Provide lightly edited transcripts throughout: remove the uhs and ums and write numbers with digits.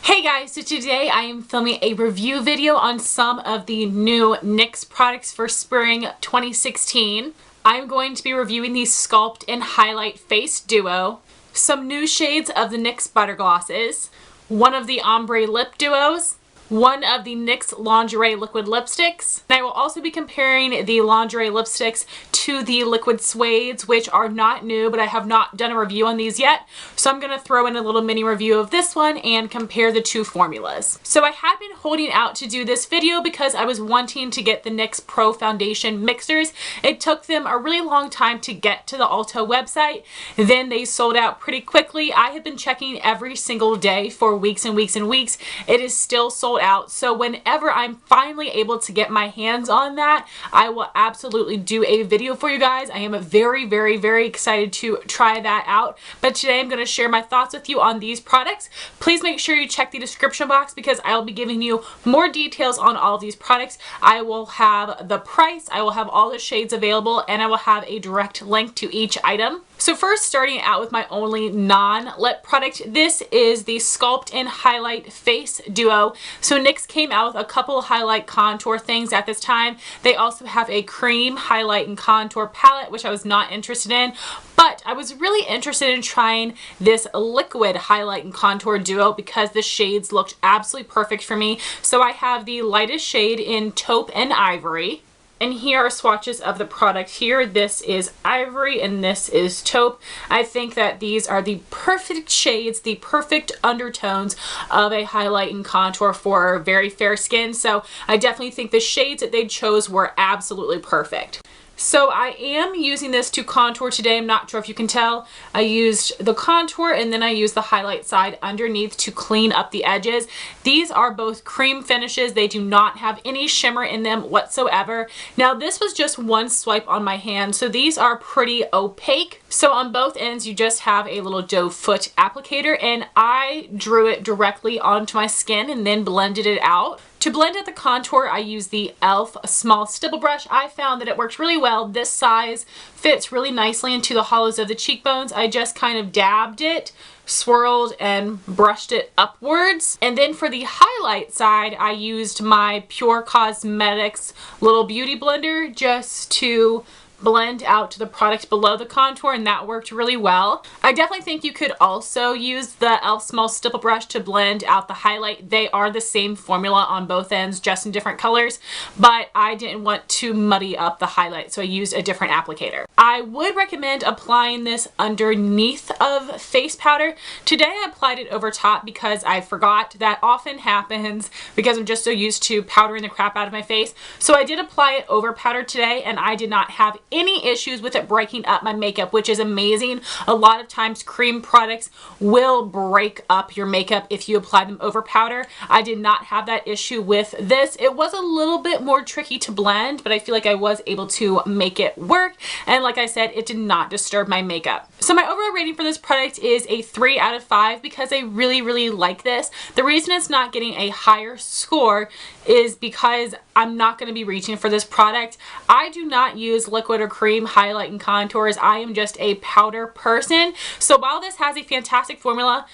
Hey guys, so today I am filming a review video on some of the new NYX products for spring 2016. I'm going to be reviewing the Sculpt and Highlight Face Duo, some new shades of the NYX Butter Glosses, one of the Ombre Lip Duos, one of the NYX Lingerie Liquid Lipsticks. And I will also be comparing the lingerie lipsticks to the liquid Suedes, which are not new, but I have not done a review on these yet. So I'm going to throw in a little mini review of this one and compare the two formulas. So I had been holding out to do this video because I was wanting to get the NYX Pro Foundation mixers. It took them a really long time to get to the Ulta website. Then they sold out pretty quickly. I have been checking every single day for weeks and weeks and weeks. It is still sold out. So whenever I'm finally able to get my hands on that, I will absolutely do a video for you guys. I am very excited to try that out. But today I'm going to share my thoughts with you on these products. Please make sure you check the description box because I will be giving you more details on all of these products. I will have the price, I will have all the shades available, and I will have a direct link to each item. So first, starting out with my only non-lip product, this is the Sculpt and Highlight Face Duo. So NYX came out with a couple highlight contour things at this time. They also have a cream highlight and contour palette, which I was not interested in, but I was really interested in trying this liquid highlight and contour duo because the shades looked absolutely perfect for me. So I have the lightest shade in Taupe and Ivory. And here are swatches of the product here. This is Ivory and this is Taupe. I think that these are the perfect shades, the perfect undertones of a highlight and contour for very fair skin. So I definitely think the shades that they chose were absolutely perfect. So I am using this to contour today. I'm not sure if you can tell. I used the contour and then I used the highlight side underneath to clean up the edges. These are both cream finishes. They do not have any shimmer in them whatsoever. Now this was just one swipe on my hand, so these are pretty opaque. So on both ends you just have a little doe foot applicator, and I drew it directly onto my skin and then blended it out. To blend out the contour, I used the e.l.f. small stipple brush. I found that it worked really well. This size fits really nicely into the hollows of the cheekbones. I just kind of dabbed it, swirled, and brushed it upwards. And then for the highlight side, I used my Pure Cosmetics little beauty blender just to blend out to the product below the contour, and that worked really well. I definitely think you could also use the e.l.f. small stipple brush to blend out the highlight. They are the same formula on both ends, just in different colors, but I didn't want to muddy up the highlight, so I used a different applicator. I would recommend applying this underneath of face powder. Today I applied it over top because I forgot. That often happens because I'm just so used to powdering the crap out of my face. So I did apply it over powder today, and I did not have any issues with it breaking up my makeup, which is amazing. A lot of times cream products will break up your makeup if you apply them over powder. I did not have that issue with this. It was a little bit more tricky to blend, but I feel like I was able to make it work. And like I said, it did not disturb my makeup. So my overall rating for this product is a 3 out of 5 because I really like this. The reason it's not getting a higher score is because I'm not going to be reaching for this product. I do not use liquid or cream highlight and contours. I am just a powder person. So while this has a fantastic formula,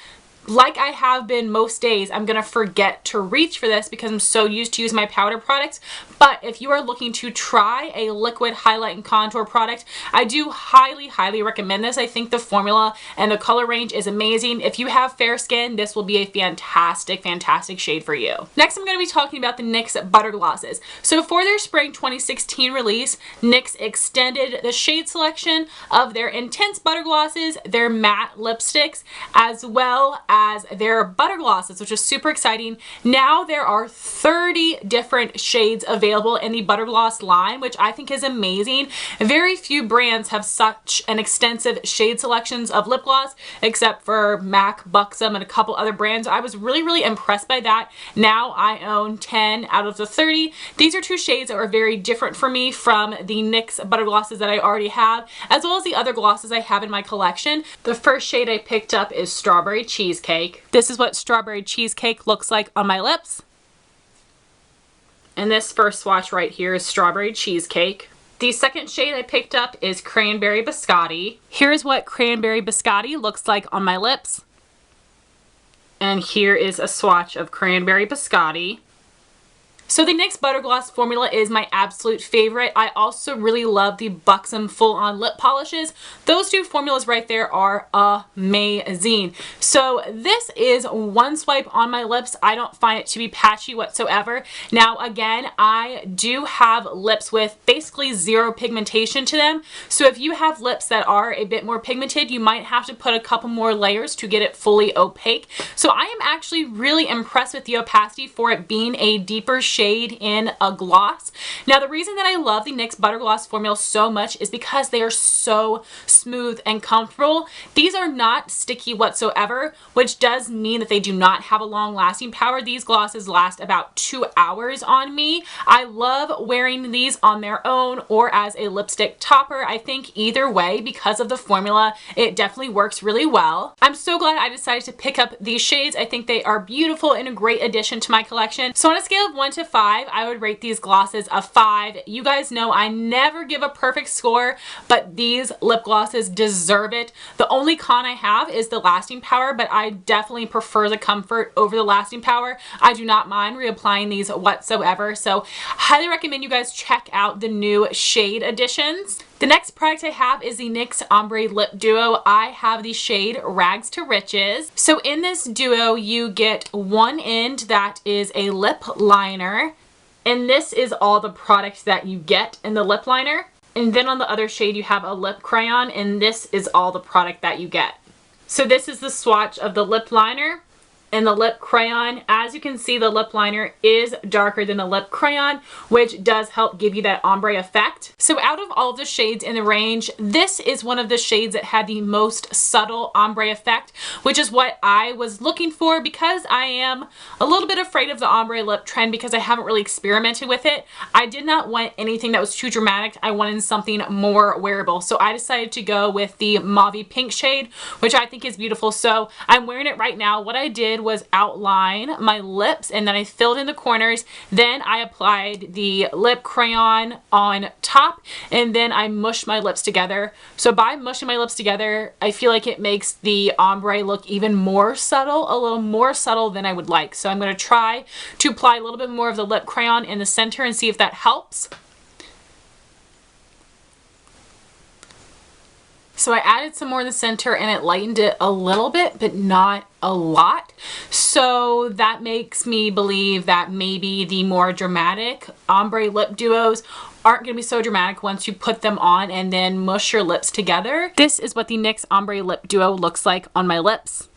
like I have been most days, I'm going to forget to reach for this because I'm so used to using my powder products. But if you are looking to try a liquid highlight and contour product, I do highly recommend this. I think the formula and the color range is amazing. If you have fair skin, this will be a fantastic shade for you. Next, I'm going to be talking about the NYX Butter Glosses. So for their spring 2016 release, NYX extended the shade selection of their intense butter glosses, their matte lipsticks, as well as their butter glosses, which is super exciting. Now there are 30 different shades available in the butter gloss line, which I think is amazing. Very few brands have such an extensive shade selections of lip gloss, except for MAC, Buxom, and a couple other brands. I was really impressed by that. Now I own 10 out of the 30. These are two shades that were very different for me from the NYX butter glosses that I already have, as well as the other glosses I have in my collection. The first shade I picked up is Strawberry Cheesecake. This is what Strawberry Cheesecake looks like on my lips. And this first swatch right here is Strawberry Cheesecake. The second shade I picked up is Cranberry Biscotti. Here's what Cranberry Biscotti looks like on my lips. And here is a swatch of Cranberry Biscotti. So the NYX Butter Gloss formula is my absolute favorite. I also really love the Buxom Full On Lip Polishes. Those two formulas right there are amazing. So this is one swipe on my lips. I don't find it to be patchy whatsoever. Now again, I do have lips with basically zero pigmentation to them. So if you have lips that are a bit more pigmented, you might have to put a couple more layers to get it fully opaque. So I am actually really impressed with the opacity for it being a deeper shade in a gloss. Now the reason that I love the NYX Butter Gloss formula so much is because they are so smooth and comfortable. These are not sticky whatsoever, which does mean that they do not have a long lasting power. These glosses last about 2 hours on me. I love wearing these on their own or as a lipstick topper. I think either way, because of the formula, it definitely works really well. I'm so glad I decided to pick up these shades. I think they are beautiful and a great addition to my collection. So on a scale of 1 to 5, I would rate these glosses a 5. You guys know I never give a perfect score, but these lip glosses deserve it. The only con I have is the lasting power, but I definitely prefer the comfort over the lasting power. I do not mind reapplying these whatsoever, so highly recommend you guys check out the new shade additions. The next product I have is the NYX Ombre Lip Duo. I have the shade Rags to Riches. So in this duo, you get one end that is a lip liner, and this is all the product that you get in the lip liner. And then on the other shade, you have a lip crayon, and this is all the product that you get. So this is the swatch of the lip liner and the lip crayon. As you can see, the lip liner is darker than the lip crayon, which does help give you that ombre effect. So out of all of the shades in the range, this is one of the shades that had the most subtle ombre effect, which is what I was looking for because I am a little bit afraid of the ombre lip trend because I haven't really experimented with it. I did not want anything that was too dramatic. I wanted something more wearable. So I decided to go with the mauve pink shade, which I think is beautiful. So I'm wearing it right now. What I did was outline my lips and then I filled in the corners. Then I applied the lip crayon on top and then I mushed my lips together. So by mushing my lips together, I feel like it makes the ombre look even more subtle, a little more subtle than I would like. So I'm going to try to apply a little bit more of the lip crayon in the center and see if that helps. So I added some more in the center and it lightened it a little bit, but not a lot. So that makes me believe that maybe the more dramatic ombre lip duos aren't going to be so dramatic once you put them on and then mush your lips together. This is what the NYX Ombre Lip Duo looks like on my lips.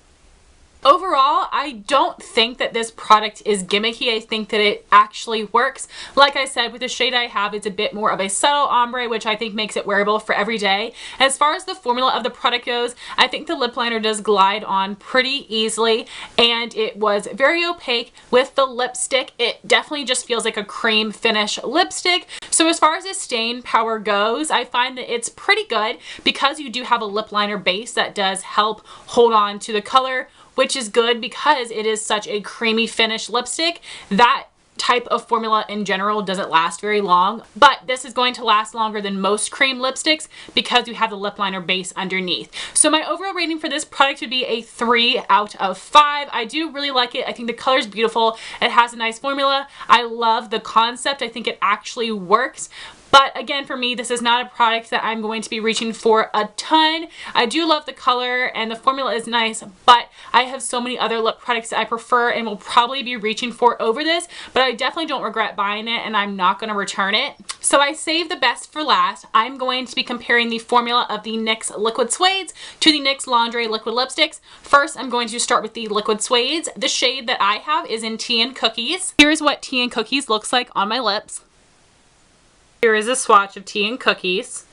Overall, I don't think that this product is gimmicky. I think that it actually works. Like I said, with the shade I have, it's a bit more of a subtle ombre, which I think makes it wearable for every day. As far as the formula of the product goes, I think the lip liner does glide on pretty easily, and it was very opaque. With the lipstick, it definitely just feels like a cream finish lipstick. So as far as the stain power goes, I find that it's pretty good because you do have a lip liner base that does help hold on to the color, which is good because it is such a creamy finish lipstick. That type of formula in general doesn't last very long, but this is going to last longer than most cream lipsticks because you have the lip liner base underneath. So my overall rating for this product would be a 3 out of 5. I do really like it. I think the color is beautiful. It has a nice formula. I love the concept. I think it actually works. But again, for me, this is not a product that I'm going to be reaching for a ton. I do love the color and the formula is nice, but I have so many other lip products that I prefer and will probably be reaching for over this, but I definitely don't regret buying it and I'm not going to return it. So I saved the best for last. I'm going to be comparing the formula of the NYX Liquid Suedes to the NYX Laundry Liquid Lipsticks. First, I'm going to start with the Liquid Suedes. The shade that I have is in Tea and Cookies. Here's what Tea and Cookies looks like on my lips. Here is a swatch of Tea and Cookies.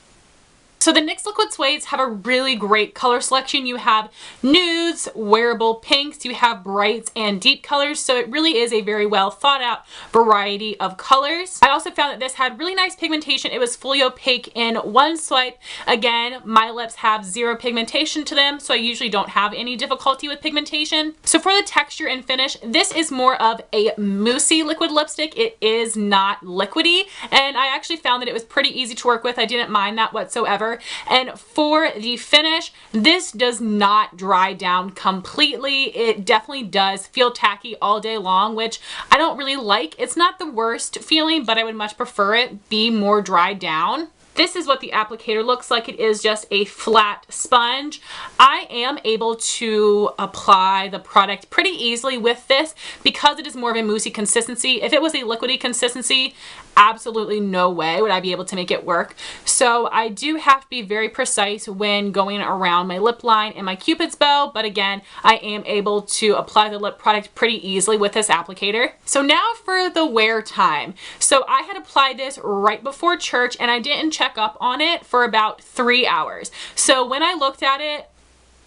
So the NYX Liquid Suedes have a really great color selection. You have nudes, wearable pinks, you have brights and deep colors. So it really is a very well thought out variety of colors. I also found that this had really nice pigmentation. It was fully opaque in one swipe. Again, my lips have zero pigmentation to them, so I usually don't have any difficulty with pigmentation. So for the texture and finish, this is more of a moussey liquid lipstick. It is not liquidy, and I actually found that it was pretty easy to work with. I didn't mind that whatsoever. whatever. And for the finish, this does not dry down completely. It definitely does feel tacky all day long, which I don't really like. It's not the worst feeling, but I would much prefer it be more dried down. This is what the applicator looks like. It is just a flat sponge. I am able to apply the product pretty easily with this because it is more of a moussey consistency. If it was a liquidy consistency, absolutely no way would I be able to make it work. So I do have to be very precise when going around my lip line and my Cupid's bow, but again, I am able to apply the lip product pretty easily with this applicator. So now for the wear time. So I had applied this right before church and I didn't check up on it for about 3 hours. So when I looked at it,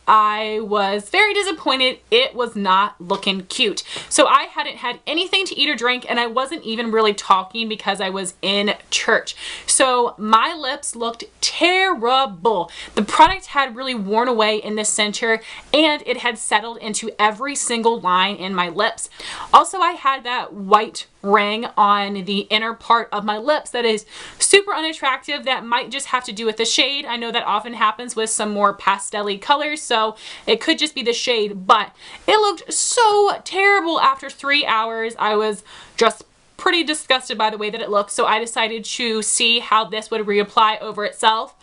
I was very disappointed. It was not looking cute. So I hadn't had anything to eat or drink and I wasn't even really talking because I was in church. So my lips looked terrible. The product had really worn away in the center and it had settled into every single line in my lips. Also, I had that white ring on the inner part of my lips that is super unattractive. That might just have to do with the shade. I know that often happens with some more pastel-y colors, so it could just be the shade, but it looked so terrible after 3 hours. I was just pretty disgusted by the way that it looked, so I decided to see how this would reapply over itself.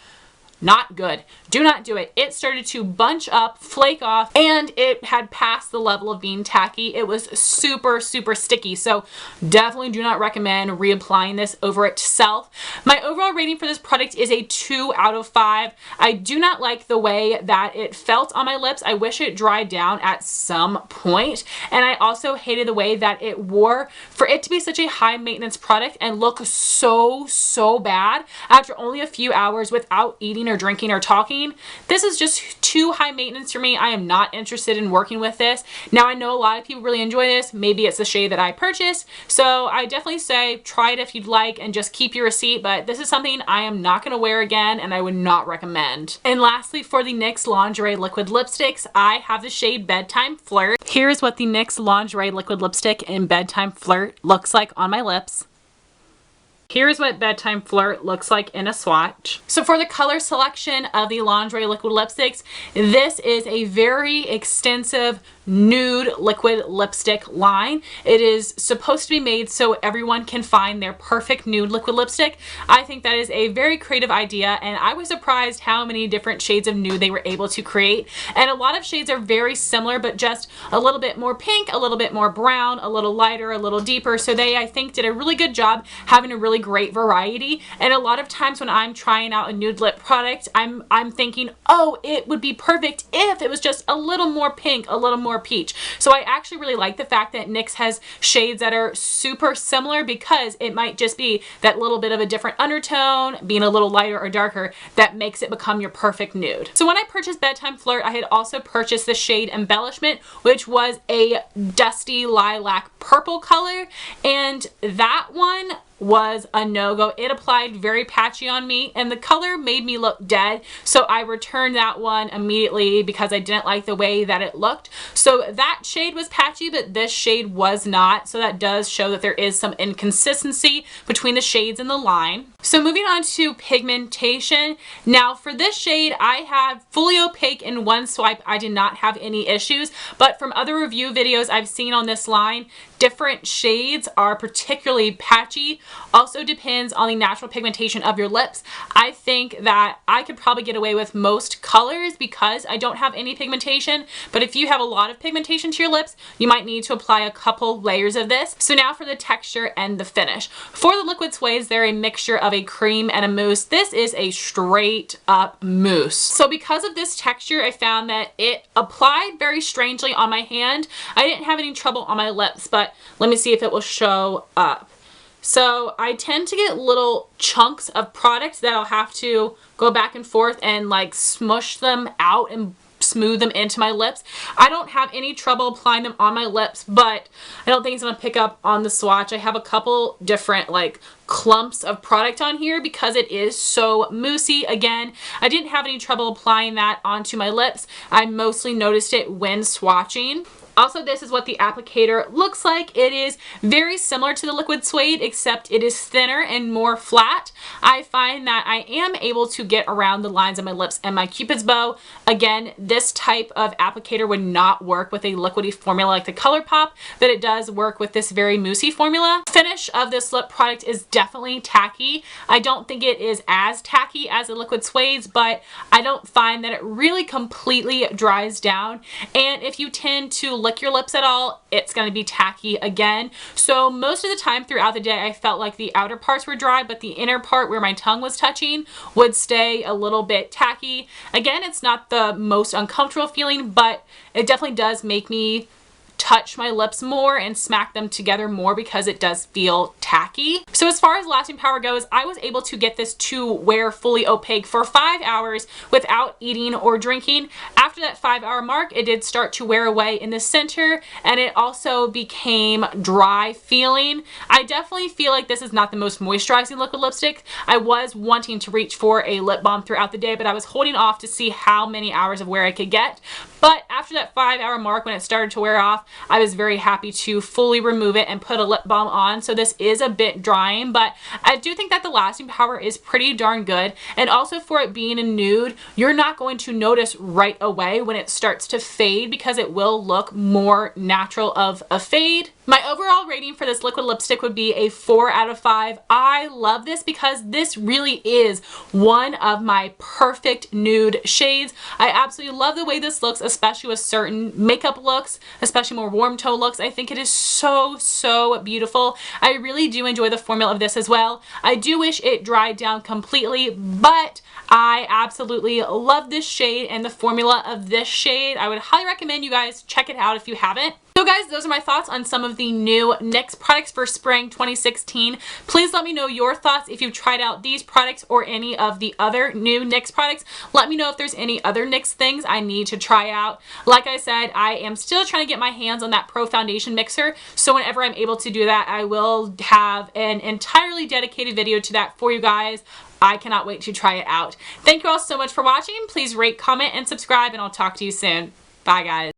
Not good. Do not do it. It started to bunch up, flake off, and it had passed the level of being tacky. It was super, super sticky. So definitely do not recommend reapplying this over itself. My overall rating for this product is a 2 out of 5. I do not like the way that it felt on my lips. I wish it dried down at some point. And I also hated the way that it wore. For it to be such a high maintenance product and look so, so bad after only a few hours without eating or drinking or talking, this is just too high maintenance for me. I am not interested in working with this. Now I know a lot of people really enjoy this. Maybe it's the shade that I purchased. So I definitely say try it if you'd like and just keep your receipt, but this is something I am not going to wear again and I would not recommend. And lastly, for the NYX Lingerie Liquid Lipsticks, I have the shade Bedtime Flirt. Here's what the NYX Lingerie Liquid Lipstick in Bedtime Flirt looks like on my lips. Here's what Bedtime Flirt looks like in a swatch. So for the color selection of the Lingerie Liquid Lipsticks, this is a very extensive nude liquid lipstick line. It is supposed to be made so everyone can find their perfect nude liquid lipstick. I think that is a very creative idea and I was surprised how many different shades of nude they were able to create. And a lot of shades are very similar but just a little bit more pink, a little bit more brown, a little lighter, a little deeper. So they, I think, did a really good job having a really great variety. And a lot of times when I'm trying out a nude lip product, I'm thinking, oh, it would be perfect if it was just a little more pink, a little more peach. So I actually really like the fact that NYX has shades that are super similar because it might just be that little bit of a different undertone, being a little lighter or darker, that makes it become your perfect nude. So when I purchased Bedtime Flirt, I had also purchased the shade Embellishment, which was a dusty lilac purple color, and that one was a no-go. It applied very patchy on me and the color made me look dead, so I returned that one immediately because I didn't like the way that it looked. So that shade was patchy, but this shade was not, so that does show that there is some inconsistency between the shades in the line. So moving on to pigmentation. Now for this shade, I have fully opaque in one swipe. I did not have any issues, but from other review videos I've seen on this line, different shades are particularly patchy. Also depends on the natural pigmentation of your lips. I think that I could probably get away with most colors because I don't have any pigmentation, but if you have a lot of pigmentation to your lips, you might need to apply a couple layers of this. So now for the texture and the finish. For the liquid suedes, they're a mixture of a cream and a mousse. This is a straight up mousse. So because of this texture, I found that it applied very strangely on my hand. I didn't have any trouble on my lips, but let me see if it will show up. So I tend to get little chunks of product that I'll have to go back and forth and like smush them out and smooth them into my lips. I don't have any trouble applying them on my lips, but I don't think it's going to pick up on the swatch. I have a couple different like clumps of product on here because it is so moussey. Again, I didn't have any trouble applying that onto my lips. I mostly noticed it when swatching. Also, this is what the applicator looks like. It is very similar to the liquid Suede, except it is thinner and more flat. I find that I am able to get around the lines of my lips and my Cupid's bow. Again, this type of applicator would not work with a liquidy formula like the ColourPop, but it does work with this very moussey formula. Finish of this lip product is definitely tacky. I don't think it is as tacky as the liquid Suede's, but I don't find that it really completely dries down. And if you tend to lick your lips at all, it's going to be tacky again. So most of the time throughout the day, I felt like the outer parts were dry, but the inner part where my tongue was touching would stay a little bit tacky. Again, it's not the most uncomfortable feeling, but it definitely does make me touch my lips more and smack them together more because it does feel tacky. So as far as lasting power goes, I was able to get this to wear fully opaque for 5 hours without eating or drinking. After that 5-hour mark, it did start to wear away in the center, and it also became dry feeling. I definitely feel like this is not the most moisturizing liquid lipstick. I was wanting to reach for a lip balm throughout the day, but I was holding off to see how many hours of wear I could get. But after that 5-hour mark, when it started to wear off, I was very happy to fully remove it and put a lip balm on. So this is a bit drying, but I do think that the lasting power is pretty darn good. And also for it being a nude, you're not going to notice right away when it starts to fade because it will look more natural of a fade. My overall rating for this liquid lipstick would be a 4 out of 5. I love this because this really is one of my perfect nude shades. I absolutely love the way this looks, especially with certain makeup looks, especially more warm tone looks. I think it is so, so beautiful. I really do enjoy the formula of this as well. I do wish it dried down completely, but I absolutely love this shade and the formula of this shade. I would highly recommend you guys check it out if you haven't. So guys, those are my thoughts on some of the new NYX products for spring 2016. Please let me know your thoughts if you've tried out these products or any of the other new NYX products. Let me know if there's any other NYX things I need to try out. Like I said, I am still trying to get my hands on that Pro Foundation mixer, so whenever I'm able to do that, I will have an entirely dedicated video to that for you guys. I cannot wait to try it out. Thank you all so much for watching. Please rate, comment, and subscribe, and I'll talk to you soon. Bye, guys.